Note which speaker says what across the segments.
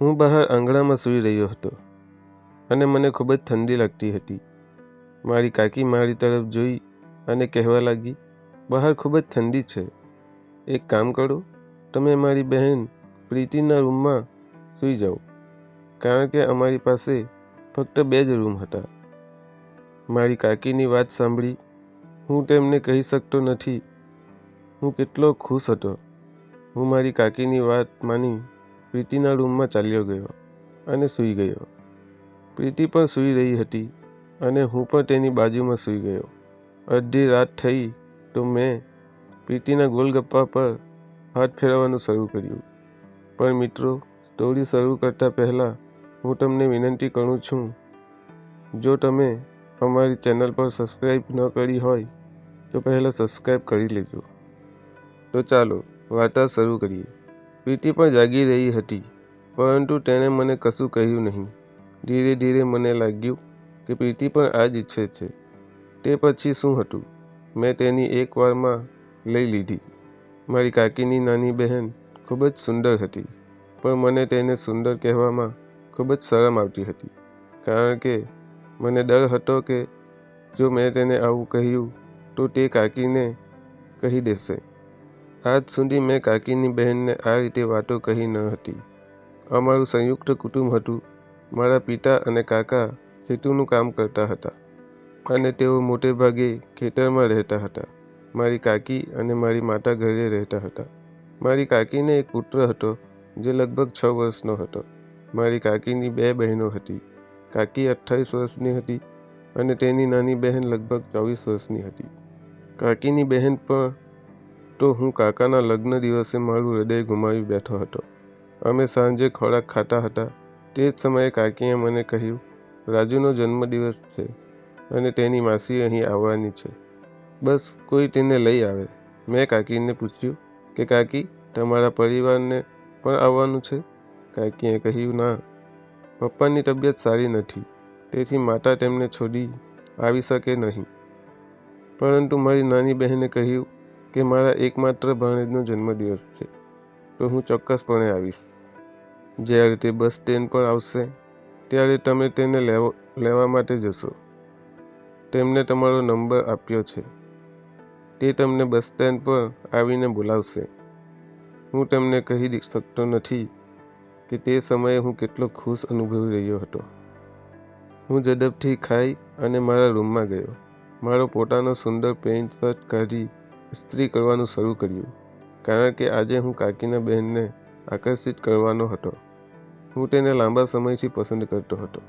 Speaker 1: હું બહાર આંગણામાં સૂઈ રહ્યો હતો અને મને ખૂબ જ ઠંડી લાગતી હતી. મારી કાકી મારી તરફ જોઈ અને કહેવા લાગી, બહાર ખૂબ જ ઠંડી છે. એક કામ કરો, તમે મારી બહેન પ્રીતિના રૂમમાં સૂઈ જાઓ, કારણ કે અમારી પાસે ફક્ત 2 જ રૂમ હતા. મારી કાકીની વાત સાંભળી હું તેમને કહી શકતો નથી હું કેટલો ખુશ હતો. હું મારી કાકીની વાત માની પ્રીતિના રૂમમાં ચાલ્યો ગયો અને સૂઈ ગયો. પ્રીતિ પણ સૂઈ રહી હતી અને હું પણ તેની બાજુમાં સૂઈ ગયો. અડધી રાત થઈ તો મેં પ્રીતિના ગોલગપ્પા પર હાથ ફેરવવાનું શરૂ કર્યું. પણ મિત્રો, સ્ટોરી શરૂ કરતાં પહેલાં હું તમને વિનંતી કરું છું, જો તમે અમારી ચેનલ પર સબસ્ક્રાઈબ ન કરી હોય તો પહેલાં સબસ્ક્રાઈબ કરી લેજો. તો ચાલો વાર્તા શરૂ કરીએ. પ્રીતિ પણ જાગી રહી હતી, પરંતુ તેણે મને કશું કહ્યું નહીં. ધીરે ધીરે મને લાગ્યું કે પ્રીતિ પણ આ જ ઈચ્છે છે. તે પછી શું હતું, મેં તેની એક વારમાં લઈ લીધી. મારી કાકીની નાની બહેન ખૂબ જ સુંદર હતી, પણ મને તેને સુંદર કહેવામાં ખૂબ જ શરમ આવતી હતી, કારણ કે મને ડર હતો કે જો મેં તેને આવું કહ્યું તો તે કાકીને કહી દેશે. આજ સુધી મેં કાકીની બહેનને આ રીતે વાતો કહી ન હતી. અમારું સંયુક્ત કુટુંબ હતું. મારા પિતા અને કાકા ખેતીનું કામ કરતા હતા અને તેઓ મોટે ભાગે ખેતરમાં રહેતા હતા. મારી કાકી અને મારી માતા ઘરે રહેતા હતા. મારી કાકીને એક પુત્ર હતો જે લગભગ 6 વર્ષનો હતો. મારી કાકીની 2 બહેનો હતી. કાકી 28 વર્ષની હતી અને તેની નાની બહેન લગભગ 24 વર્ષની હતી. કાકીની બહેન પર તો હું કાકાના લગ્ન દિવસે મારું હૃદય ગુમાવી બેઠો હતો. અમે સાંજે ખોરાક ખાતા હતા. તે જ સમયે કાકીએ મને કહ્યું, રાજુનો જન્મદિવસ છે અને તેની માસી અહીં આવવાની છે. બસ કોઈ તેને લઈ આવે. મેં કાકીને પૂછ્યું કે કાકી, તમારા પરિવારને પણ આવવાનું છે? કાકીએ કહ્યું, ના, પપ્પાની તબિયત સારી નથી, તેથી માતા તેમને છોડી આવી શકે નહીં. પરંતુ મારી નાની બહેને કહ્યું કે મારા એકમાત્ર ભાણેજનો જન્મદિવસ છે, તો હું ચોક્કસપણે આવીશ. જ્યારે તે બસ સ્ટેન્ડ પર આવશે ત્યારે તમે તેને લેવા માટે જશો. તેમને તમારો નંબર આપ્યો છે. તે તમને બસ સ્ટેન્ડ પર આવીને બોલાવશે. હું તમને કહી શકતો નથી કે તે સમયે હું કેટલો ખુશ અનુભવી રહ્યો હતો. હું ઝડપથી ખાઈ અને મારા રૂમમાં ગયો. મારો પોતાનો સુંદર પેન્ટ શર્ટ કાઢી ઇસ્ત્રી કરવાનું શરૂ કર્યું, કારણ કે આજે હું કાકીના બહેનને આકર્ષિત કરવાનો હતો. હું તેને લાંબા સમયથી પસંદ કરતો હતો,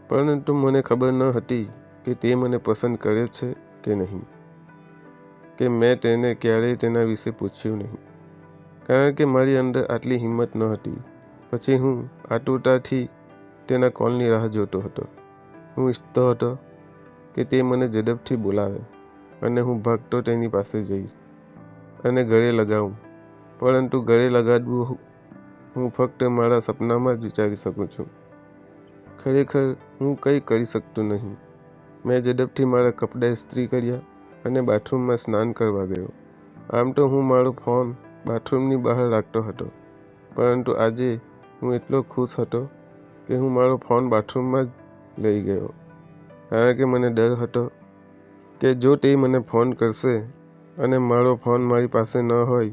Speaker 1: પરંતુ મને ખબર ન હતી કે તે મને પસંદ કરે છે કે નહીં, કે મેં તેને ક્યારેય તેના વિશે પૂછ્યું નહીં, કારણ કે મારી અંદર આટલી હિંમત ન હતી. પછી હું આતુરતાથી તેના કોલની રાહ જોતો હતો. હું ઈચ્છતો હતો કે તે મને ઝડપથી બોલાવે અને હું ભાગતો તેની પાસે જઈશ અને ગળે લગાવું, પરંતુ ગળે લગાડવું હું ફક્ત મારા સપનામાં જ વિચારી શકું છું. ખરેખર હું કંઈ કરી શકતો નહીં. મેં ઝડપથી મારા કપડાં ઇસ્ત્રી કર્યા અને બાથરૂમમાં સ્નાન કરવા ગયો. આમ તો હું મારો ફોન બાથરૂમની બહાર રાખતો હતો, પરંતુ આજે હું એટલો ખુશ હતો કે હું મારો ફોન બાથરૂમમાં જ લઈ ગયો, કારણ કે મને ડર હતો કે જો તે મને ફોન કરશે અને મારો ફોન મારી પાસે ન હોય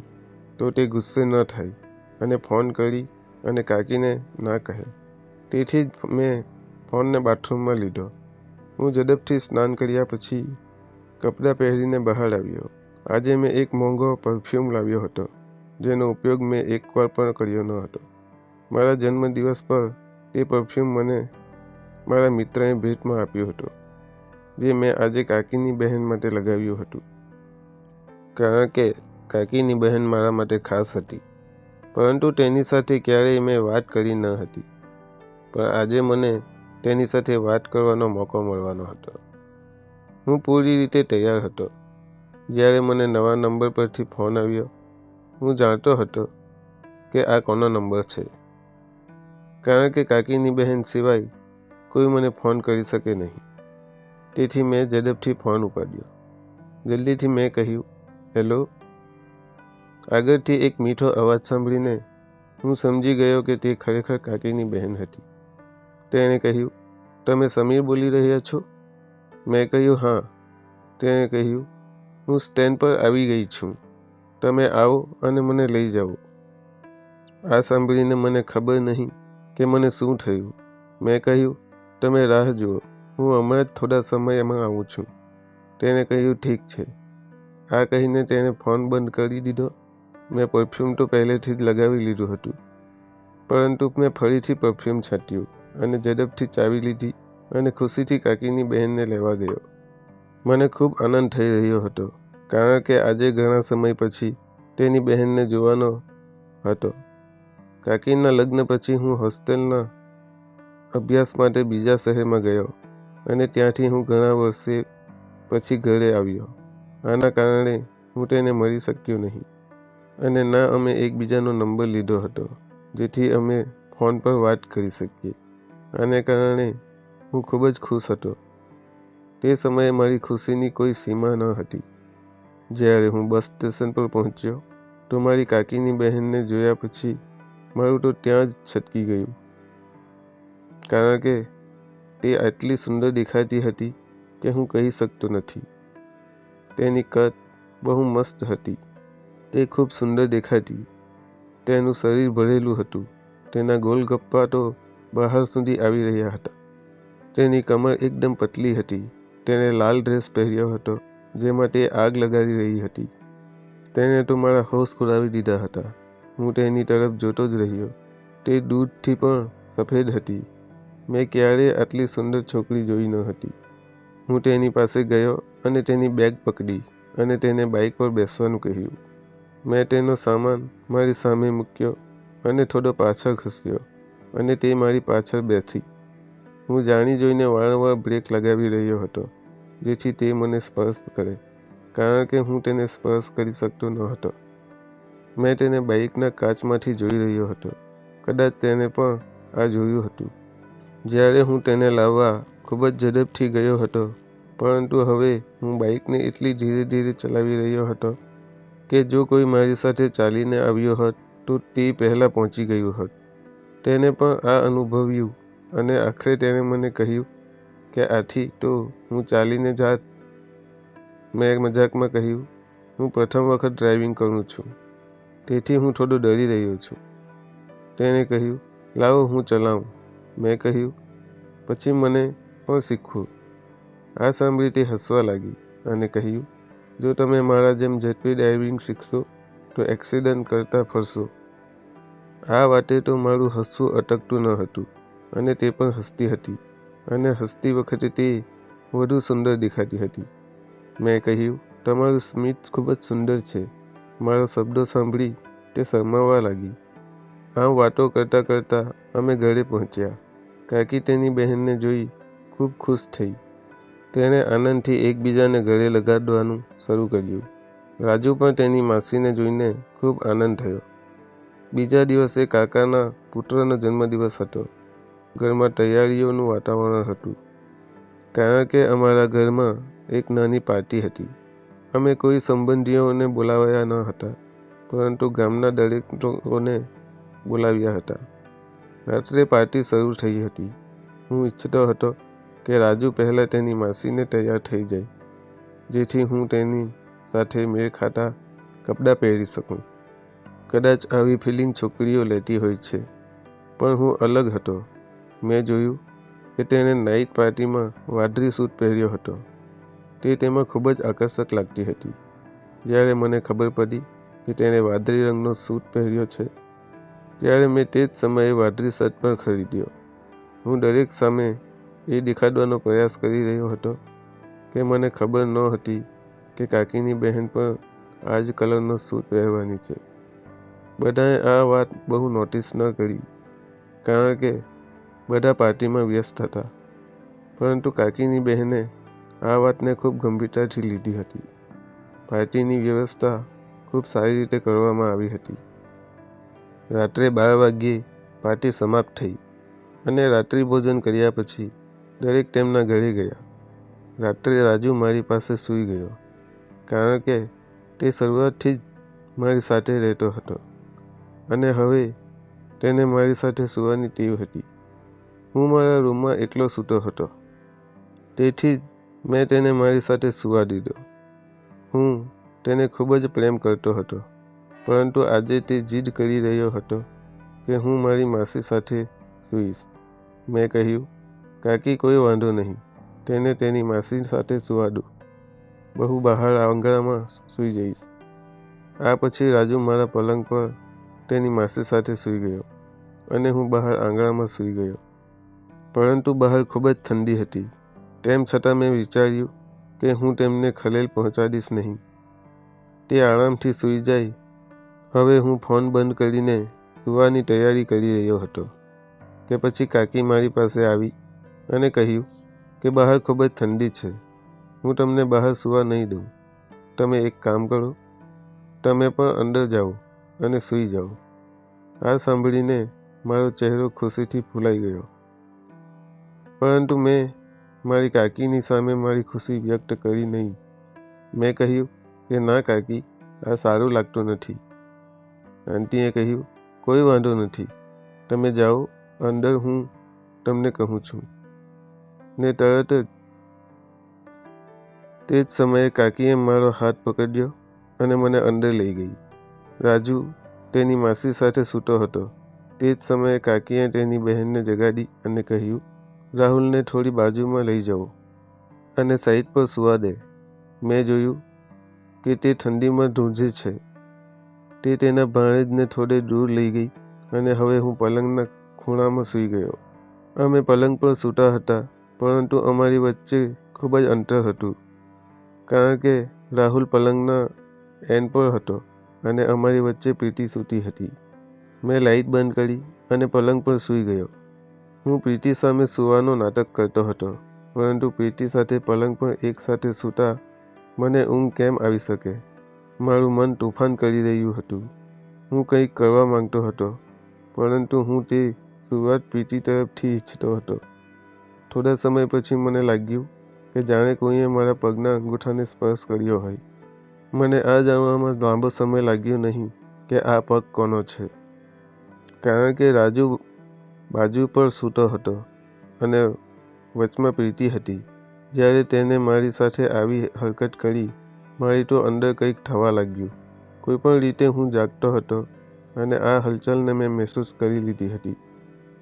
Speaker 1: તો તે ગુસ્સે ન થાય અને ફોન કરી અને કાકીને ના કહે. તેથી જ મેં ફોનને બાથરૂમમાં લીધો. હું ઝડપથી સ્નાન કર્યા પછી કપડાં પહેરીને બહાર આવ્યો. આજે મેં એક મોંઘો પરફ્યુમ લાવ્યો હતો, જેનો ઉપયોગ મેં એકવાર પણ કર્યો ન હતો. મારા જન્મદિવસ પર તે પરફ્યુમ મને મારા મિત્રએ ભેટમાં આપ્યું હતું, જે મેં આજે કાકીની બહેન માટે લગાવ્યું હતું, કારણ કે કાકીની બહેન મારા માટે ખાસ હતી, પરંતુ તેની સાથે ક્યારેય મેં વાત કરી ન હતી. પણ આજે મને તેની સાથે વાત કરવાનો મોકો મળવાનો હતો. હું પૂરી રીતે તૈયાર હતો. જ્યારે મને નવા નંબર પરથી ફોન આવ્યો, હું જાણતો હતો કે આ કોનો નંબર છે, કારણ કે કાકીની બહેન સિવાય કોઈ મને ફોન કરી શકે નહીં. તેથી મેં ઝડપથી ફોન ઉપાડ્યો. જલ્દીથી મેં કહ્યું, હેલો. આગળથી એક મીઠો અવાજ સાંભળીને હું સમજી ગયો કે તે ખરેખર કાકીની બહેન હતી. તેણે કહ્યું, તમે સમીર બોલી રહ્યા છો? મેં કહ્યું, હા. તેણે કહ્યું, હું સ્ટેન્ડ પર આવી ગઈ છું. તમે આવો અને મને લઈ જાઓ. આ સાંભળીને મને ખબર નહીં કે મને શું થયું. મેં કહ્યું, તમે રાહ જુઓ, હું હમણાં જ થોડા સમયમાં આવું છું. તેણે કહ્યું, ઠીક છે. આ કહીને તેણે ફોન બંધ કરી દીધો. મેં પરફ્યુમ તો પહેલેથી જ લગાવી લીધું હતું, પરંતુ મેં ફરીથી પરફ્યુમ છાંટ્યું અને ઝડપથી ચાવી લીધી અને ખુશીથી કાકીની બહેનને લેવા ગયો. મને ખૂબ આનંદ થઈ રહ્યો હતો, કારણ કે આજે ઘણા સમય પછી તેની બહેનને જોવાનો હતો. કાકીના લગ્ન પછી હું હોસ્ટેલના અભ્યાસ માટે બીજા શહેરમાં ગયો અને ત્યાંથી હું ઘણા વર્ષે પછી ઘરે આવ્યો. આના કારણે હું તેને મળી શક્યો નહીં અને ના અમે એકબીજાનો નંબર લીધો હતો, જેથી અમે ફોન પર વાત કરી શકીએ. આને કારણે હું ખૂબ જ ખુશ હતો. તે સમયે મારી ખુશીની કોઈ સીમા ન હતી. જ્યારે હું બસ સ્ટેશન પર પહોંચ્યો તો મારી કાકીની બહેનને જોયા પછી મારું તો ત્યાં જ છટકી ગયું, કારણ કે તે આટલી સુંદર દેખાતી હતી કે હું કહી શકતો નથી. તેની કદ બહુ મસ્ત હતી. તે ખૂબ સુંદર દેખાતી. તેનું શરીર ભરેલું હતું. તેના ગોલગપ્પા તો બહાર સુધી આવી રહ્યા હતા. તેની કમર એકદમ પતલી હતી. તેણે લાલ ડ્રેસ પહેર્યો હતો, જેમાં તે આગ લગાડી રહી હતી. તેણે તો મારા હોશ ઉડાવી દીધા હતા. હું તેની તરફ જોતો જ રહ્યો. તે દૂધથી પણ સફેદ હતી. મેં ક્યારેય આટલી સુંદર છોકરી જોઈ ન હતી. હું તેની પાસે ગયો અને તેની બેગ પકડી અને તેને બાઇક પર બેસવાનું કહ્યું. મેં તેનો સામાન મારી સામે મૂક્યો અને થોડો પાછળ ખસ્યો અને તે મારી પાછળ બેસી. હું જાણી જોઈને વારંવાર બ્રેક લગાવી રહ્યો હતો, જેથી તે મને સ્પર્શ કરે, કારણ કે હું તેને સ્પર્શ કરી શકતો ન હતો. મેં તેને બાઇકના કાચમાંથી જોઈ રહ્યો હતો. કદાચ તેણે પણ આ જોયું હતું. જ્યારે હું તેને લાવવા ખૂબ જ ઝડપથી ગયો હતો, પરંતુ હવે હું બાઇકને એટલી ધીરે ધીરે ચલાવી રહ્યો હતો કે જો કોઈ મારી સાથે ચાલીને આવ્યો હોત તો તે પહેલાં પહોંચી ગયું હોત. તેને પણ આ અનુભવ્યું અને આખરે તેણે મને કહ્યું કે આથી તો હું ચાલીને જાત. મેં મજાકમાં કહ્યું, હું પ્રથમ વખત ડ્રાઇવિંગ કરું છું, તેથી હું થોડો ડરી રહ્યો છું. તેણે કહ્યું, લાવો હું ચલાવું. મેં કહ્યું, પછી મને પણ શીખવું. આ સાંભળી તે હસવા લાગી અને કહ્યું, જો તમે મારા જેમ ઝડપી ડ્રાઇવિંગ શીખશો તો એક્સિડન્ટ કરતા ફરશો. આ વાતે તો મારું હસવું અટકતું ન હતું અને તે પણ હસતી હતી, અને હસતી વખતે તે વધુ સુંદર દેખાતી હતી. મેં કહ્યું, તમારું સ્મિત ખૂબ જ સુંદર છે. મારા શબ્દો સાંભળી તે શરમાવા લાગી. આમ વાતો કરતાં કરતાં અમે ઘરે પહોંચ્યા. કાકી તેની બહેનને જોઈ ખૂબ ખુશ થઈ. તેણે આનંદથી એકબીજાને ગળે લગાડવાનું શરૂ કર્યું. રાજુ પણ તેની માસીને જોઈને ખૂબ આનંદ થયો. બીજા દિવસે કાકાના પુત્રનો જન્મદિવસ હતો. ઘરમાં તૈયારીઓનું વાતાવરણ હતું, કારણ કે અમારા ઘરમાં એક નાની પાર્ટી હતી. અમે કોઈ સંબંધીઓને બોલાવ્યા ન હતા, પરંતુ ગામના દરેક લોકોને બોલાવ્યા હતા. રાત્રે પાર્ટી શરૂ થઈ હતી. હું ઈચ્છતો હતો કે રાજુ પહેલાં તેની માસીને તૈયાર થઈ જાય, જેથી હું તેની સાથે મેળ ખાતા કપડાં પહેરી શકું. કદાચ આવી ફિલિંગ છોકરીઓ લેતી હોય છે, પણ હું અલગ હતો. મેં જોયું કે તેણે નાઇટ પાર્ટીમાં વાદળી સૂટ પહેર્યો હતો. તે તેમાં ખૂબ જ આકર્ષક લાગતી હતી. જ્યારે મને ખબર પડી કે તેણે વાદળી રંગનો સૂટ પહેર્યો છે, ત્યારે મેં તે જ સમયે વાદળી શર્ટ પણ ખરીદ્યો. હું દરેક સામે એ દેખાડવાનો પ્રયાસ કરી રહ્યો હતો કે મને ખબર નહોતી કે કાકીની બહેન પણ આ જ કલરનો સૂટ પહેરવાની છે. બધાએ આ વાત બહુ નોટિસ ન કરી, કારણ કે બધા પાર્ટીમાં વ્યસ્ત હતા, પરંતુ કાકીની બહેને આ વાતને ખૂબ ગંભીરતાથી લીધી હતી. પાર્ટીની વ્યવસ્થા ખૂબ સારી રીતે કરવામાં આવી હતી. રાત્રે 12 વાગ્યે પાર્ટી સમાપ્ત થઈ અને રાત્રિ ભોજન કર્યા પછી દરેક તેમના ઘરે ગયા. રાત્રે રાજુ મારી પાસે સૂઈ ગયો, કારણ કે તે શરૂઆતથી જ મારી સાથે રહેતો હતો અને હવે તેને મારી સાથે સૂવાની ટેવ હતી. હું મારા રૂમમાં એકલો સૂતો હતો, તેથી જ મેં તેને મારી સાથે સૂવા દીધો. હું તેને ખૂબ જ પ્રેમ કરતો હતો, પરંતુ આજે તે જીદ કરી રહ્યો હતો કે હું મારી માસી સાથે સૂઈશ. મેં કહ્યું, કાકી કોઈ વાંધો નહીં, તેને તેની માસી સાથે સૂવા દો. બહુ બહાર આંગણામાં સૂઈ જઈશ. આ પછી રાજુ મારા પલંગ પર તેની માસી સાથે સૂઈ ગયો અને હું બહાર આંગણામાં સૂઈ ગયો. પરંતુ બહાર ખૂબ જ ઠંડી હતી. તેમ છતાં મેં વિચાર્યું કે હું તેમને ખલેલ પહોંચાડીશ નહીં. તે આરામથી સૂઈ જાય. હવે હું ફોન બંધ કરીને સૂવાની તૈયારી કરી રહ્યો હતો કે પછી કાકી મારી પાસે આવી અને કહ્યું કે બહાર ખૂબ જ ઠંડી છે, હું તમને બહાર સૂવા નહીં દઉં. તમે એક કામ કરો, તમે પણ અંદર જાઓ અને સૂઈ જાઓ. આ સાંભળીને મારો ચહેરો ખુશીથી ફૂલાઈ ગયો, પરંતુ મેં મારી કાકીની સામે મારી ખુશી વ્યક્ત કરી નહીં. મેં કહ્યું કે ના કાકી, આ સારું લાગતું નથી. આંટીએ કહ્યું, કોઈ વાંધો નથી, તમે જાઓ અંદર, હું તમને કહું છું. ને તરત જ તે જ સમયે કાકીએ મારો હાથ પકડ્યો અને મને અંદર લઈ ગઈ. રાજુ તેની માસી સાથે સૂતો હતો. તે જ સમયે કાકીએ તેની બહેનને જગાડી અને કહ્યું, રાહુલને થોડી બાજુમાં લઈ જાઓ અને સાઈડ પર સૂવા દે. મેં જોયું કે તે ઠંડીમાં ધ્રુજે છે. તે તેના ભાણેજને થોડે દૂર લઈ ગઈ અને હવે હું પલંગના ખૂણામાં સૂઈ ગયો. અમે પલંગ પર સૂતા હતા, પરંતુ અમારી વચ્ચે ખૂબ જ અંતર હતું, કારણ કે રાહુલ પલંગના એન્ડ પર હતો અને અમારી વચ્ચે પ્રીતિ સૂતી હતી. મેં લાઇટ બંધ કરી અને પલંગ પર સૂઈ ગયો. હું પ્રીતિ સામે સૂવાનો નાટક કરતો હતો, પરંતુ પ્રીતિ સાથે પલંગ પર એકસાથે સૂતા મને ઊંઘ કેમ આવી શકે? મારું મન તોફાન કરી રહ્યું હતું. હું કંઈક કરવા માંગતો હતો, પરંતુ હું તે શરૂઆત પ્રીતિ તરફથી ઈચ્છતો હતો. થોડા સમય પછી મને લાગ્યું કે જાણે કોઈએ મારા પગના અંગૂઠાને સ્પર્શ કર્યો હોય. મને આ જાણવામાં લાંબો સમય લાગ્યો નહીં કે આ પગ કોનો છે, કારણ કે રાજુ બાજુ પર સૂતો હતો અને વચમાં પ્રીતિ હતી. જ્યારે તેને મારી સાથે આવી હરકત કરી, મારી તો અંદર કંઈક થવા લાગ્યું. કોઈપણ રીતે હું જાગતો હતો અને આ હલચલને મેં મહેસૂસ કરી લીધી હતી.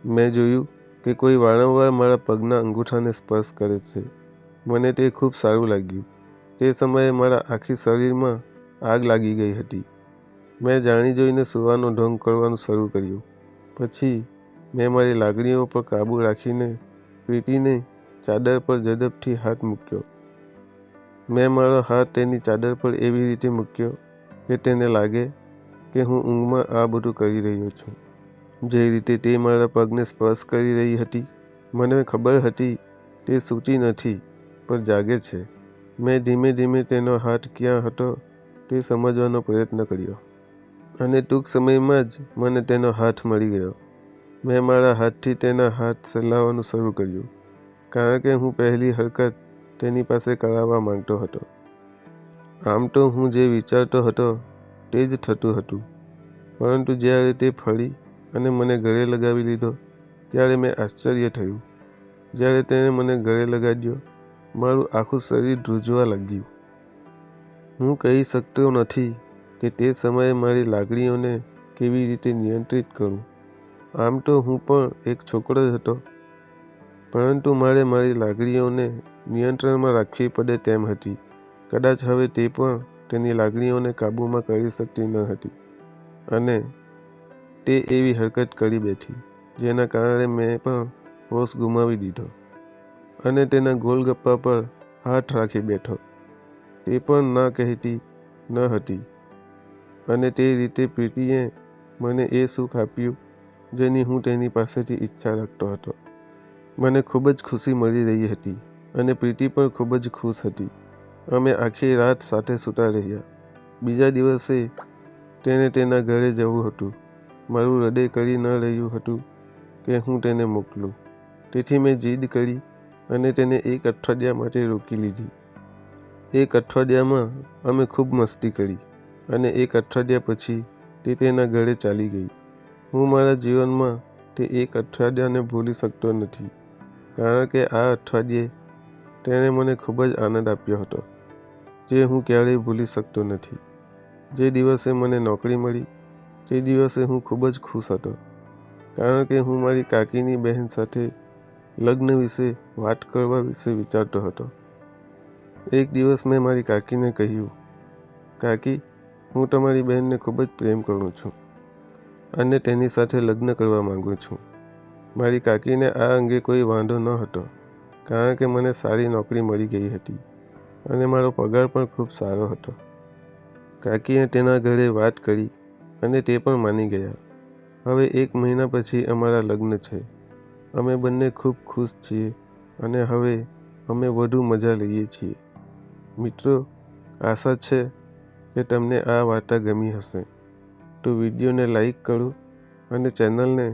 Speaker 1: મેં જોયું કે કોઈ વારંવાર મારા પગના અંગૂઠાને સ્પર્શ કરે છે. મને તે ખૂબ સારું લાગ્યું. તે સમયે મારા આખી શરીરમાં આગ લાગી ગઈ હતી. મેં જાણી જોઈને સૂવાનો ઢોંગ કરવાનું શરૂ કર્યું. પછી મેં મારી લાગણીઓ પર કાબૂ રાખીને પ્રીતિને ચાદર પર ઝડપથી હાથ મૂક્યો. મેં મારો હાથ તેની ચાદર પર એવી રીતે મૂક્યો કે તેને લાગે કે હું ઊંઘમાં આ બધું કરી રહ્યો છું. જે રીતે તે મારા પગને સ્પર્શ કરી રહી હતી, મને ખબર હતી તે સૂતી નથી પણ જાગે છે. મેં ધીમે ધીમે તેનો હાથ ક્યાં હતો તે સમજવાનો પ્રયત્ન કર્યો અને ટૂંક સમયમાં જ મને તેનો હાથ મળી ગયો. મેં મારા હાથથી તેના હાથ સહેલાવવાનું શરૂ કર્યું, કારણ કે હું પહેલી હરકત તેની પાસે કરાવવા માંગતો હતો. આમ તો હું જે વિચારતો હતો તે જ થતું હતું, પરંતુ જ્યારે તે ફરી અને મને ગળે લગાવી લીધો ત્યારે મેં આશ્ચર્ય થયું. જ્યારે તેણે મને ગળે લગાડ્યો, મારું આખું શરીર ધ્રુજવા લાગ્યું. હું કહી શકતો નથી કે તે સમયે મારી લાગણીઓને કેવી રીતે નિયંત્રિત કરું. આમ તો હું પણ એક છોકરો જ હતો, પરંતુ મારે મારી લાગણીઓને નિયંત્રણમાં રાખવી પડે તેમ હતી. કદાચ હવે તે પણ તેની લાગણીઓને કાબૂમાં કરી શકતી ન હતી અને તે એવી હરકત કરી બેઠી જેના કારણે મેં પણ હોશ ગુમાવી દીધો અને તેના ગોલગપ્પા પર હાથ રાખી બેઠો. તે પણ ના કહેતી ન હતી અને તે રીતે પ્રીતિએ મને એ સુખ આપ્યું જેની હું તેની પાસેથી ઈચ્છા રાખતો હતો. મને ખૂબ જ ખુશી મળી રહી હતી અને પ્રીતિ પણ ખૂબ જ ખુશ હતી. અમે આખી રાત સાથે સૂતા રહ્યા. બીજા દિવસે તેને તેના ઘરે જવું હતું. મારું હૃદય કરી ન રહ્યું હતું કે હું તેને મોકલું, તેથી મેં જીદ કરી અને તેને એક અઠવાડિયા માટે રોકી લીધી. એક અઠવાડિયામાં અમે ખૂબ મસ્તી કરી અને એક અઠવાડિયા પછી તે તેના ઘરે ચાલી ગઈ. હું મારા જીવનમાં તે એક અઠવાડિયાને ભૂલી શકતો નથી, કારણ કે આ અઠવાડિયે તેણે મને ખૂબ જ આનંદ આપ્યો હતો, જે હું ક્યારેય ભૂલી શકતો નથી. જે દિવસે મને નોકરી મળી તે દિવસે હું ખૂબ જ ખુશ હતો, કારણ કે હું મારી કાકીની બહેન સાથે લગ્ન વિશે વાત કરવા વિશે વિચારતો હતો. એક દિવસ મેં મારી કાકીને કહ્યું, કાકી, હું તમારી બહેનને ખૂબ જ પ્રેમ કરું છું અને તેની સાથે લગ્ન કરવા માંગુ છું. મારી કાકીને આ અંગે કોઈ વાંધો ન હતો, કારણ કે મને સારી નોકરી મળી ગઈ હતી અને મારો પગાર પણ ખૂબ સારો હતો. કાકીએ તેના ઘરે વાત કરી અને તે પણ માની ગયા. હવે 1 મહિના પછી અમારા લગ્ન છે. અમે બંને ખૂબ ખુશ છીએ અને હવે અમે વધુ મજા લઈએ છીએ. મિત્રો, આશા છે કે તમને આ વાર્તા ગમી હશે. તો વિડીયોને લાઈક કરો અને ચેનલને